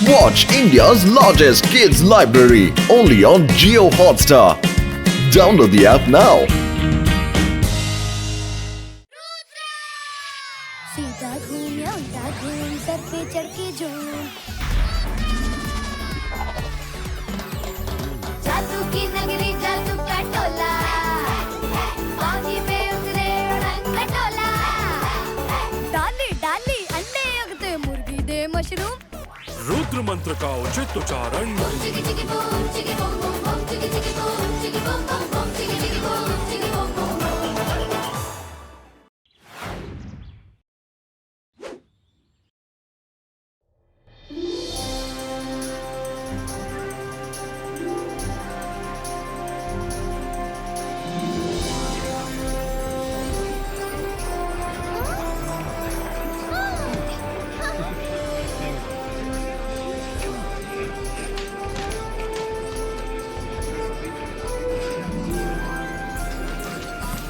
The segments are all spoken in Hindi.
Watch India's largest kids library only on Jio Hotstar. Download the app now. सीधा घूम या उल्टा घूम, सर पे चढ़ के झूम। जादू की नगरी, जादू का टोला, पानी में उतरे उड़न खटोला। डाली डाली अंडे उगते, मुर्गी दे मशरूम। रुद्र मंत्र का उचित उच्चारण। चिकी चिकी बूम, चिकी बूम बूम बूम, चिकी चिकी बूम, चिकी बूम बूम बूम, चिकी चिकी बूम, चिकी बूम बूम बूम।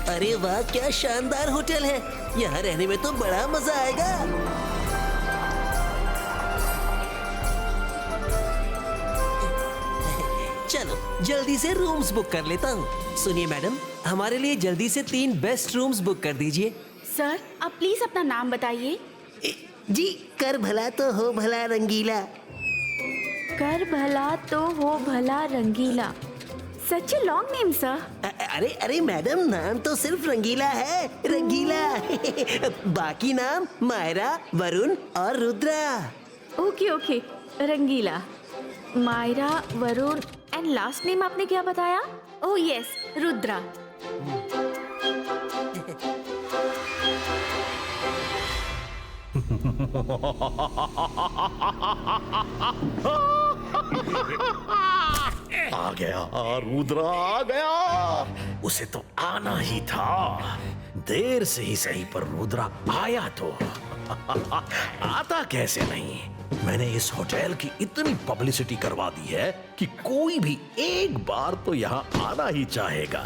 अरे वाह, क्या शानदार होटल है। यहाँ रहने में तो बड़ा मजा आएगा। चलो जल्दी से रूम्स बुक कर लेता हूँ। सुनिए मैडम, हमारे लिए जल्दी से 3 बेस्ट रूम्स बुक कर दीजिए। सर, आप प्लीज अपना नाम बताइए। जी, कर भला तो हो भला रंगीला। कर भला तो हो भला रंगीला। सच ए लॉन्ग नेम सर। अरे अरे मैडम, नाम तो सिर्फ रंगीला है, रंगीला। बाकी नाम मायरा, वरुण और Rudra. Okay okay, Rangeela, Myra, Varun and last name आपने क्या बताया? Oh yes, Rudra. आ गया रुद्रा, आ गया। उसे तो आना ही था, देर से ही सही पर रुद्रा आया तो। आता कैसे नहीं। मैंने इस होटल की इतनी पब्लिसिटी करवा दी है कि कोई भी एक बार तो यहाँ आना ही चाहेगा।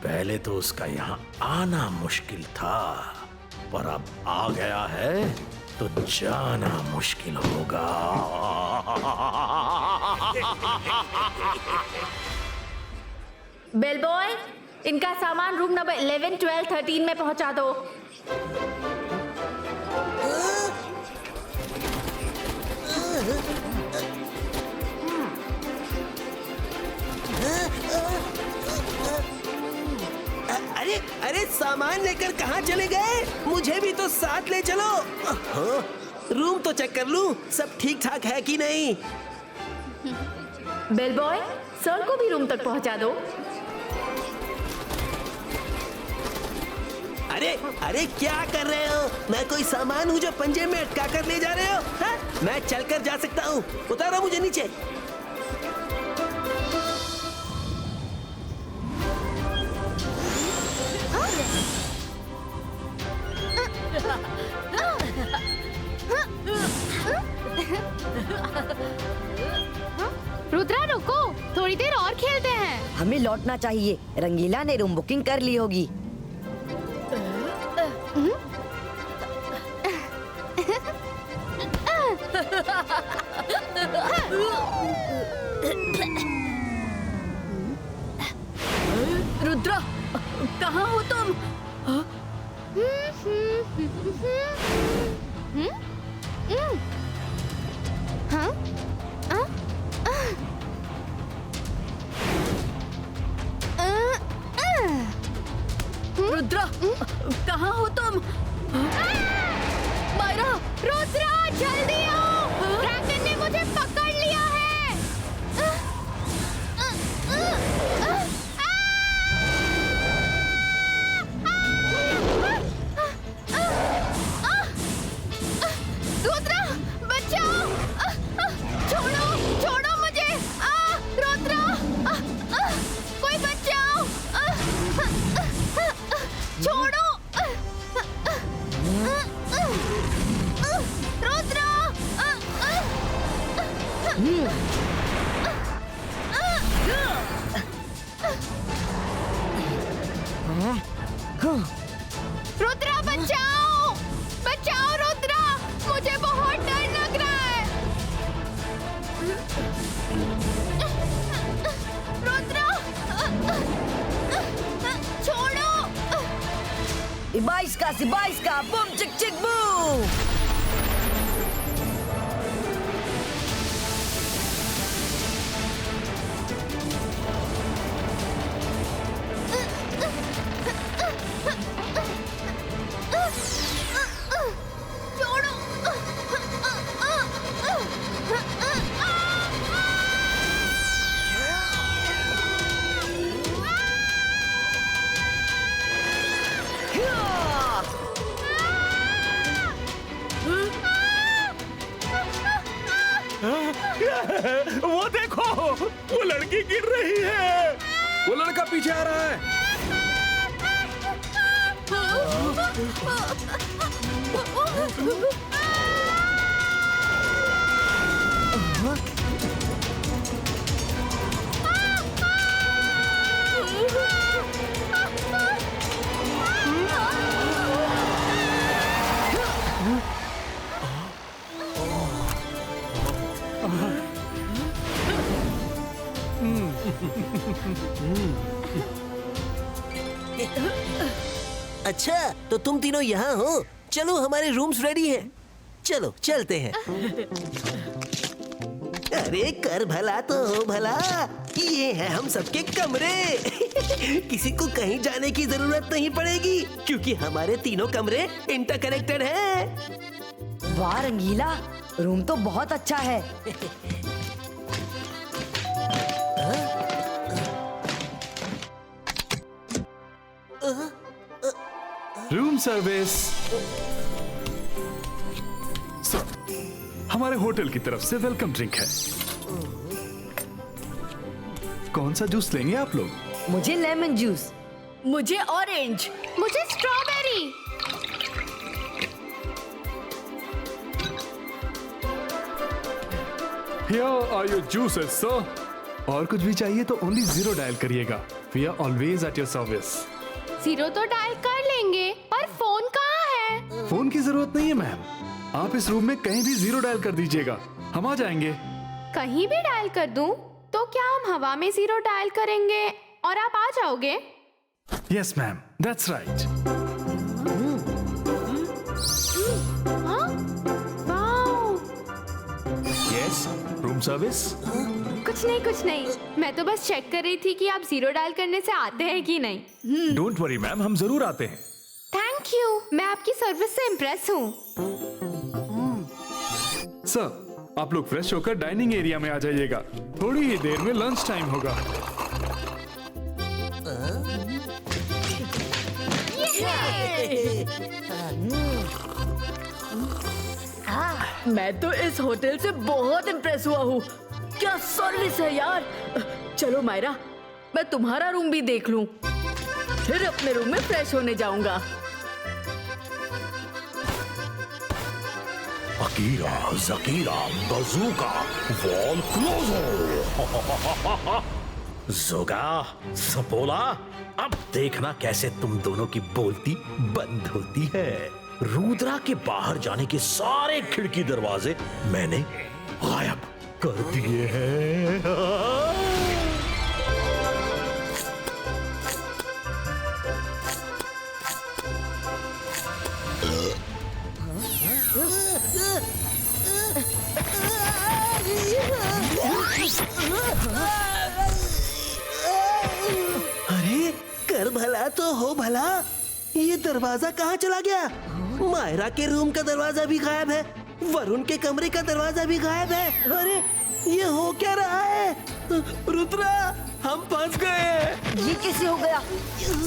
पहले तो उसका यहाँ आना मुश्किल था, पर अब आ गया है तो जाना मुश्किल होगा। बेल बॉय, इनका सामान रूम नंबर 11, 12, 13 में पहुंचा दो। अरे अरे, सामान लेकर कहाँ चले गए? मुझे भी तो साथ ले चलो। रूम तो चेक कर लूं, सब ठीक ठाक है कि नहीं। बेल बॉय, सर को भी रूम तक पहुंचा दो। अरे अरे, क्या कर रहे हो? मैं कोई सामान हूँ जो पंजे में अटका कर ले जा रहे हो? हाँ? मैं चलकर जा सकता हूँ, उतारो मुझे नीचे। रुद्रा रुको, थोड़ी देर और खेलते हैं। हमें लौटना चाहिए, रंगीला ने रूम बुकिंग कर ली होगी। रुद्रा, कहाँ हो तुम? रुद्रा, कहाँ हो तुम? मायरा, रुद्रा जल्दी आओ, ड्रैगन ने मुझे पकड़ लिया है। रुद्रा बचाओ, छोड़ो छोड़ो मुझे, रुद्रा कोई बचाओ, छोड़ो। रुद्रा, रुद्रा बचाओ, बचाओ रुद्रा, मुझे बहुत डर लग रहा है। 2022 का बूम चिक चिक बूम। वो देखो, वो लड़की गिर रही है। वो लड़का पीछे आ रहा है। अच्छा, तो तुम तीनों यहाँ हो। चलो, हमारे रूम्स रेडी हैं। चलो चलते हैं। अरे कर भला तो हो भला, ये है हम सबके कमरे। किसी को कहीं जाने की जरूरत नहीं पड़ेगी क्योंकि हमारे तीनों कमरे इंटरकनेक्टेड हैं। वाह रंगीला, रूम तो बहुत अच्छा है। Room service. हमारे होटल की तरफ से वेलकम ड्रिंक है। कौन सा जूस लेंगे आप लोग? मुझे लेमन जूस। मुझे ऑरेंज। मुझे strawberry. Here are your juices, sir. और कुछ भी चाहिए तो ओनली 0 डायल करिएगा। We are always at your service. 0 तो डायल कर लेंगे, पर फोन कहाँ है? फोन की जरूरत नहीं है मैम, आप इस रूम में कहीं भी 0 डायल कर दीजिएगा, हम आ जाएंगे। कहीं भी डायल कर दूं, तो क्या हम हवा में 0 डायल करेंगे और आप आ जाओगे? Yes ma'am, that's right. Yes, room service. कुछ नहीं, मैं तो बस चेक कर रही थी कि आप 0 डायल करने से आते हैं कि नहीं। डोंट वरी मैम, हम जरूर आते हैं। थैंक यू, मैं आपकी सर्विस से इम्प्रेस हूँ। सर, आप लोग फ्रेश होकर डाइनिंग एरिया में आ जाइएगा, थोड़ी ही देर में लंच टाइम होगा। मैं तो इस होटल से बहुत इम्प्रेस हुआ हूँ। क्या सर्विस है यार। चलो मायरा, मैं तुम्हारा रूम भी देख लूं, फिर अपने रूम में फ्रेश होने जाऊंगा। Akira, जकीरा, बजूका, wall क्लोजो। जोगा, सपोला, अब देखना कैसे तुम दोनों की बोलती बंद होती है। रुद्रा के बाहर जाने के सारे खिड़की दरवाजे मैंने गायब कर दिए हैं। अरे कर भला तो हो भला, ये दरवाजा कहाँ चला गया? मायरा के रूम का दरवाजा भी गायब है, वरुण के कमरे का दरवाजा भी गायब है। अरे ये हो क्या रहा है? रुद्रा, हम फंस गए। ये कैसे हो गया?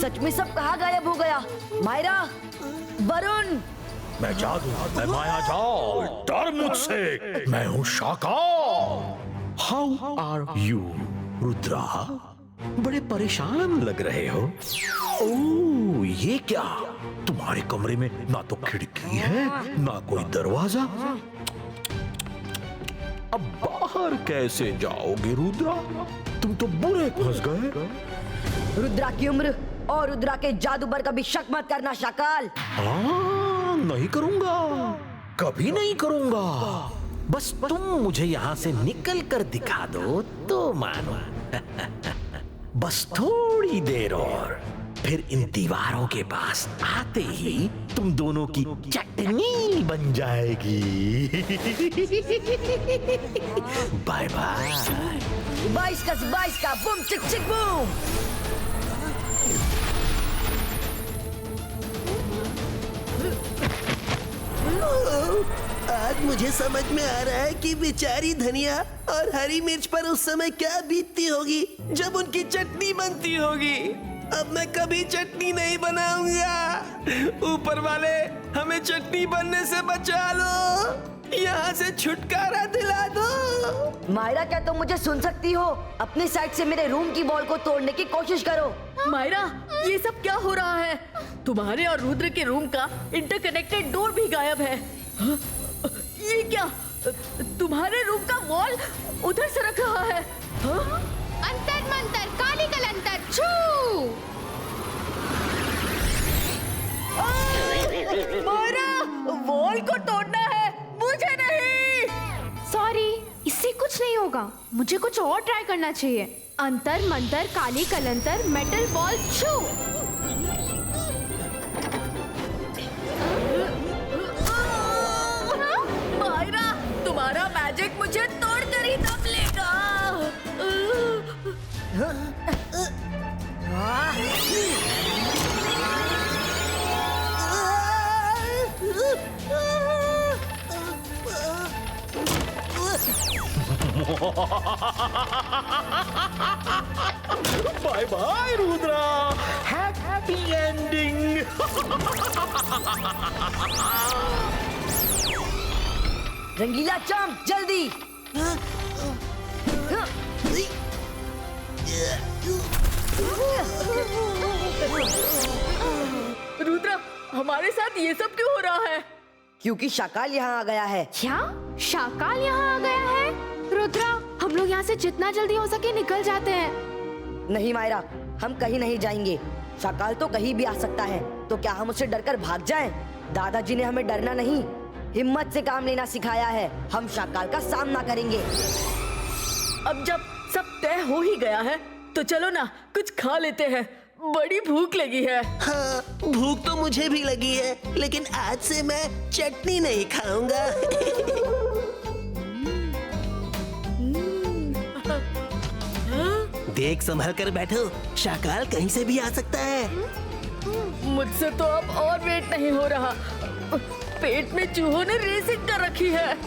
सच में सब कहाँ गायब हो गया? मायरा, वरुण। मैं जादू, मैं माया जाल, डर मुझसे, मैं हूँ Shakaal. How are you Rudra? बड़े परेशान लग रहे हो। ओह, ये क्या? तुम्हारे कमरे में ना तो खिड़की है ना कोई दरवाजा। अब बाहर कैसे जाओगे रुद्रा? तुम तो बुरे फंस गए। रुद्रा की उम्र और रुद्रा के जादू पर कभी शक मत करना शाकाल। हाँ, नहीं करूंगा, कभी नहीं करूंगा। बस तुम मुझे यहाँ से निकल कर दिखा दो तो मानो। बस थोड़ी देर और, फिर इन दीवारों के पास आते ही तुम दोनों की चटनी बन जाएगी। Bye bye. 22 का बूम चिक चिक बूम। आज मुझे समझ में आ रहा है कि बेचारी धनिया और हरी मिर्च पर उस समय क्या बीतती होगी जब उनकी चटनी बनती होगी। अब मैं कभी चटनी नहीं बनाऊंगा। ऊपर वाले हमें चटनी बनने से बचा लो, यहाँ से छुटकारा दिला दो। मायरा, क्या तुम मुझे सुन सकती हो? अपनी साइड से मेरे रूम की वॉल को तोड़ने की कोशिश करो। मायरा, ये सब क्या हो रहा है? तुम्हारे और रुद्र के रूम का इंटरकनेक्टेड डोर भी गायब है। हाँ? ये क्या? तुम्हारे रूम का वॉल उधर सरक रहा है। हाँ? अंतर मंतर काली कलंतर छू। मायरा, वॉल को तोड़ना है, मुझे नहीं। सॉरी, इससे कुछ नहीं होगा। मुझे कुछ और ट्राई करना चाहिए। अंतर मंतर काली कलंतर मेटल बॉल छू। मायरा, तुम्हारा मैजिक मुझे तोड़कर ही दम लेगा। Bye bye Rudra, happy ending. रंगीला चंप, जल्दी। रुद्र, हमारे साथ ये सब क्यों हो रहा है? क्योंकि शाकाल यहाँ आ गया है। क्या शाकाल यहाँ आ गया है? रुद्रा, हम लोग यहाँ से जितना जल्दी हो सके निकल जाते हैं। नहीं मायरा, हम कहीं नहीं जाएंगे। शाकाल तो कहीं भी आ सकता है, तो क्या हम उससे डरकर भाग जाएं? दादाजी ने हमें डरना नहीं, हिम्मत से काम लेना सिखाया है। हम शाकाल का सामना करेंगे। अब जब सब तय हो ही गया है, तो चलो ना कुछ खा लेते हैं। बड़ी भूख लगी है। हाँ, भूख तो मुझे भी लगी है, लेकिन आज से मैं चटनी नहीं खाऊंगा। देख, संभल कर बैठो, शाकाल कहीं से भी आ सकता है। मुझसे तो अब और वेट नहीं हो रहा। पेट में चूहों ने रेसिंग कर रखी है।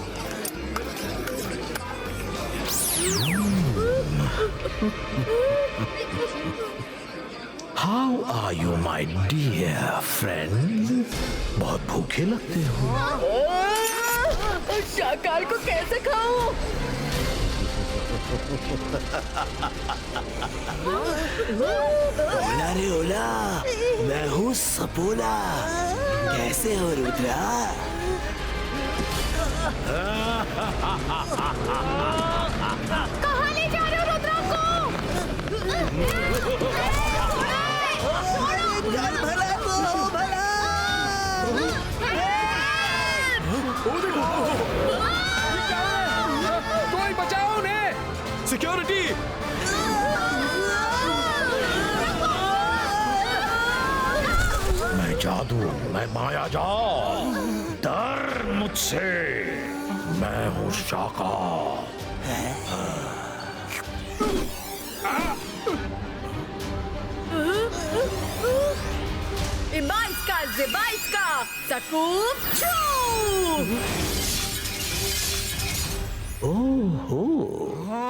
How are you my dear friend? बहुत भूखे लगते हो। शाकाल को कैसे खाऊं? ओला रे ओला, मैं हूँ सपोला। कैसे हो रुद्रा? कहाँ ले जा रहे हो रुद्रा को? भला तो भला। कोई बचाओ उन्हें! सिक्योरिटी! मैं जादू, मैं माया जाल, डर मुझसे। मैं हूँ शाकाल। इमाइस्का ज़िबाइस्का सकूब छू। ओहो,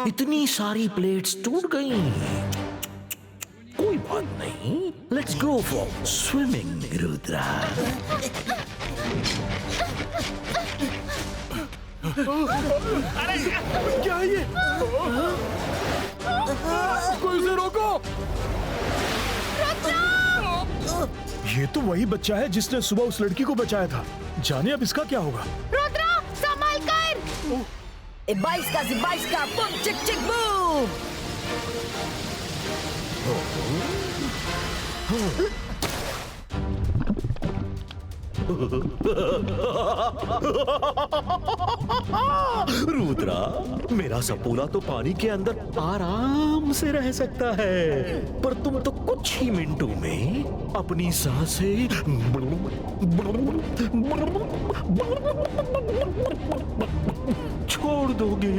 इतनी सारी प्लेट्स टूट गई। कोई बात नहीं, let's go for swimming Rudra. क्या है ये? कोई उसे रोको! ये तो वही बच्चा है जिसने सुबह उस लड़की को बचाया था। जाने अब इसका क्या होगा। रुद्रा, संभाल कर। 22 का ज़िबाइस का बूम चिक चिक बूम। रुद्रा, मेरा सपोला तो पानी के अंदर आराम से रह सकता है, पर तुम तो कुछ ही मिनटों में अपनी सांसें छोड़ दोगे।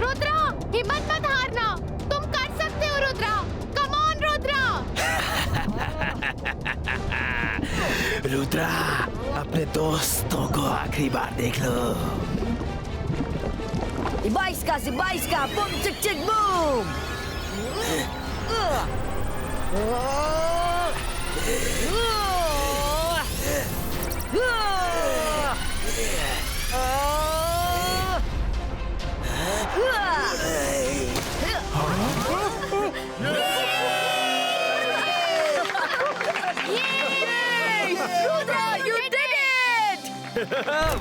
रुद्रा, हिम्मत मत हारना, तुम कर सकते हो रुद्रा, कम ऑन रुद्रा। रुद्रा, अपने दोस्तों को आखिरी बार देख लो। 22 का बूम चिक चिक बूम।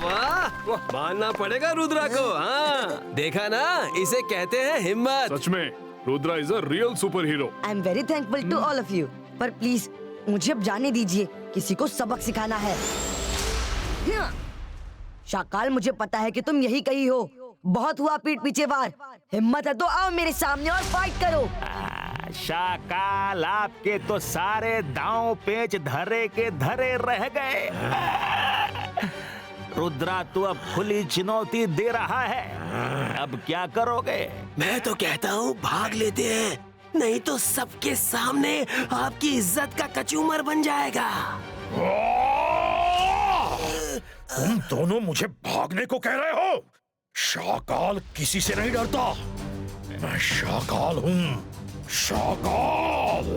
वाह, मानना पड़ेगा रुद्रा को। हाँ, देखा ना, इसे कहते हैं हिम्मत। सच में Rudra is a real super hero. I am very thankful to all of you, पर प्लीज मुझे अब जाने दीजिए, किसी को सबक सिखाना है। शाकाल, मुझे पता है कि तुम यही कही हो, बहुत हुआ पीठ पीछे वार, हिम्मत है तो आओ मेरे सामने और फाइट करो। शाकाल, आपके तो सारे दांव पेच धरे के धरे रह गए। रुद्रा तो अब खुली चुनौती दे रहा है, अब क्या करोगे? मैं तो कहता हूँ भाग लेते हैं, नहीं तो सबके सामने आपकी इज्जत का कचूमर बन जाएगा। तुम दोनों मुझे भागने को कह रहे हो? शाकाल किसी से नहीं डरता, मैं शाकाल हूँ, शाकाल।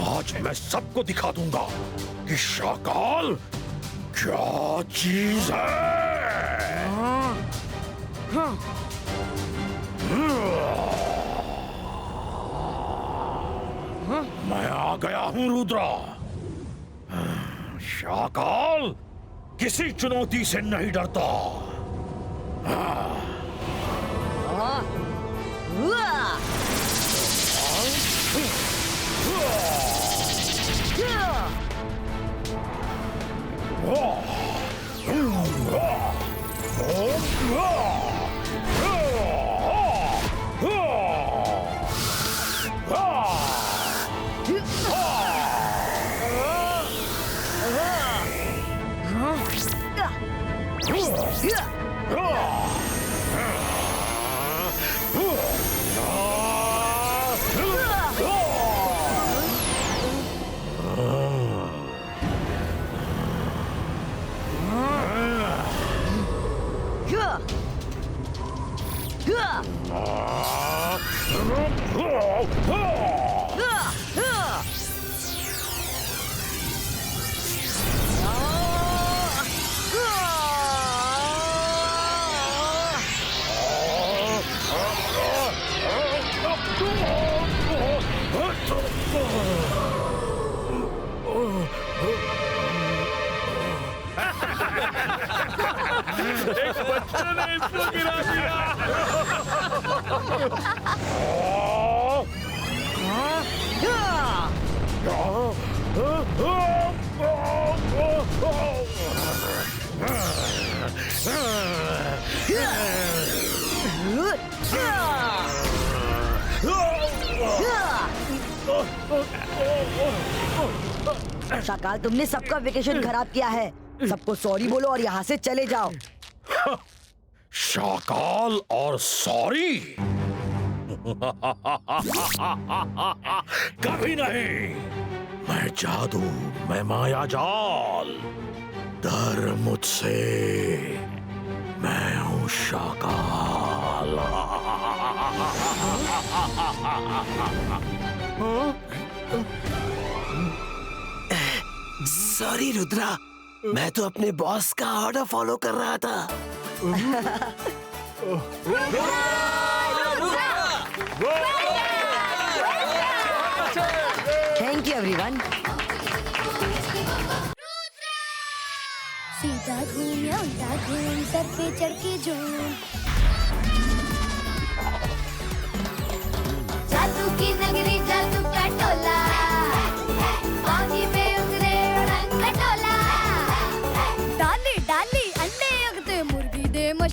आज मैं सबको दिखा दूंगा कि शाकाल क्या चीज है। मैं आ गया हूँ रुद्रा। शाकाल किसी चुनौती से नहीं डरता। एक बच्चे ने इसको गिरा दिया। शाकाल, तुमने सबका वेकेशन खराब किया है, सबको सॉरी बोलो और यहाँ से चले जाओ। शाकाल और सॉरी? कभी नहीं। मैं जादू, मैं माया जाल, डर मुझसे, मैं हूँ शाकाल। सॉरी रुद्रा, मैं तो अपने बॉस का ऑर्डर फॉलो कर रहा था। Thank you everyone. सीधा घूम या उल्टा घूम, सर पे चढ़ के झूम, जादू की नगरी, जादू का टोला।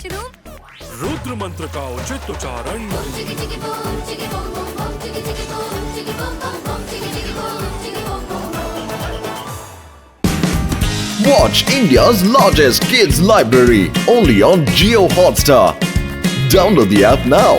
मशरूम रुद्र मंत्र का उचित उच्चारण चिकी चिकी बूम चिकी बूम बूम बूम चिकी चिकी बूम चिकी बूम बूम बूम चिकी चिकी बूम चिकी बूम बूम Watch India's largest kids library only on Geo Hotstar. Download the app now.